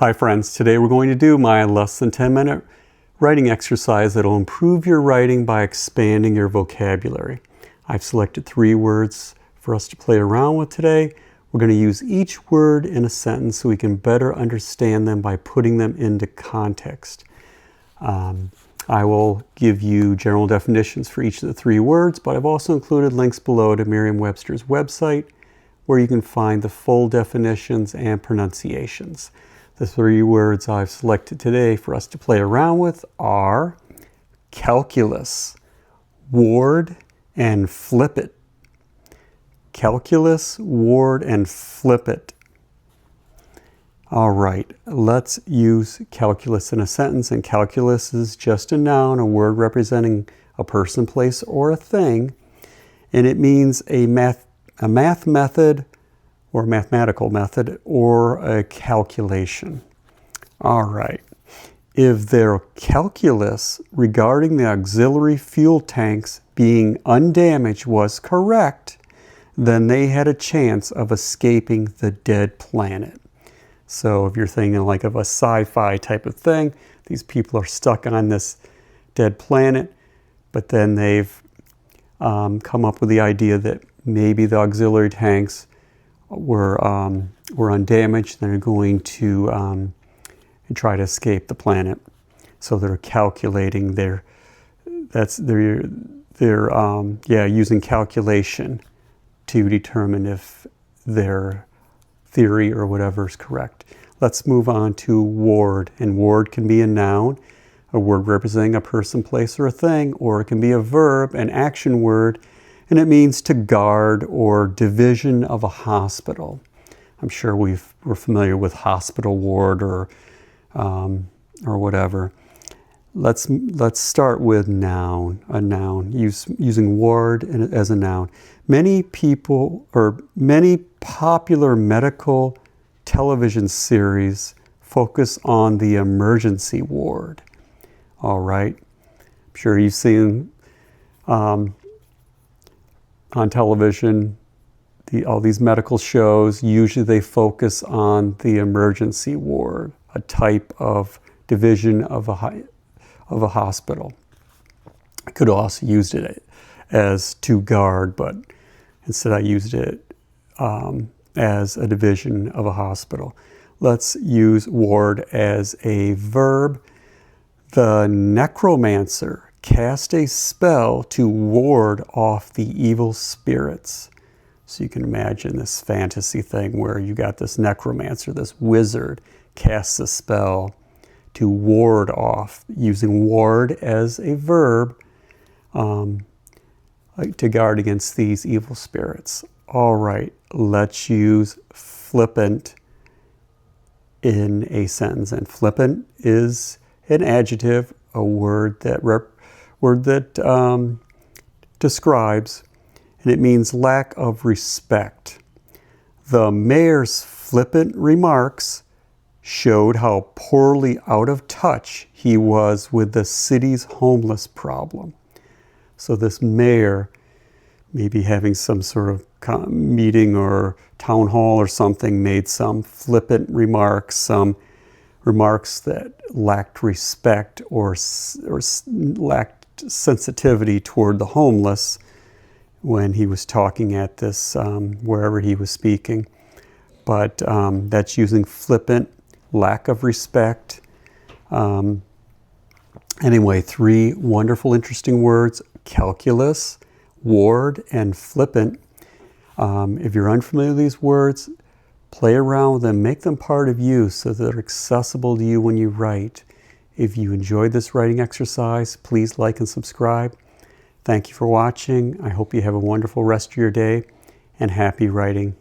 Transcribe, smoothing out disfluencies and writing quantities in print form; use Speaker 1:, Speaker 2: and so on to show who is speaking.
Speaker 1: Hi friends, today we're going to do my less than 10-minute writing exercise that will improve your writing by expanding your vocabulary. I've selected 3 words for us to play around with today. We're going to use each word in a sentence so we can better understand them by putting them into context. I will give you general definitions for each of the 3 words, but I've also included links below to Merriam-Webster's website where you can find the full definitions and pronunciations. The 3 words I've selected today for us to play around with are calculus, ward, and flip it. Calculus, ward, and flip it. All right, let's use calculus in a sentence. And calculus is just a noun, a word representing a person, place, or a thing. And it means a math method or mathematical method or a calculation. All right. If their calculus regarding the auxiliary fuel tanks being undamaged was correct, then they had a chance of escaping the dead planet. So if you're thinking like of a sci-fi type of thing, these people are stuck on this dead planet, but then they've come up with the idea that maybe the auxiliary tanks were undamaged. They're going to try to escape the planet. So they're calculating using calculation to determine if their theory or whatever is correct. Let's move on to ward. And ward can be a noun, a word representing a person, place, or a thing, or it can be a verb, an action word, and it means to guard or division of a hospital. I'm sure we're familiar with hospital ward or whatever. Let's start with noun, a noun, using ward as a noun. Many popular medical television series focus on the emergency ward. All right. I'm sure you've seen on television all these medical shows. Usually they focus on the emergency ward, a type of division of a hospital. I could also use it as to guard, but instead I used it as a division of a hospital. Let's use ward as a verb. The necromancer cast a spell to ward off the evil spirits. So you can imagine this fantasy thing where you got this necromancer, this wizard, casts a spell to ward off, using ward as a verb to guard against these evil spirits. All right, let's use flippant in a sentence. And flippant is an adjective, a word that describes, and it means lack of respect. The mayor's flippant remarks showed how poorly out of touch he was with the city's homeless problem. So this mayor, maybe having some sort of meeting or town hall or something, made some flippant remarks, some remarks that lacked respect or lacked sensitivity toward the homeless when he was talking at this, wherever he was speaking. But that's using flippant, lack of respect. Anyway, 3 wonderful, interesting words: calculus, ward, and flippant. If you're unfamiliar with these words, play around with them, make them part of you so that they're accessible to you when you write. If you enjoyed this writing exercise, please like and subscribe. Thank you for watching. I hope you have a wonderful rest of your day, and happy writing.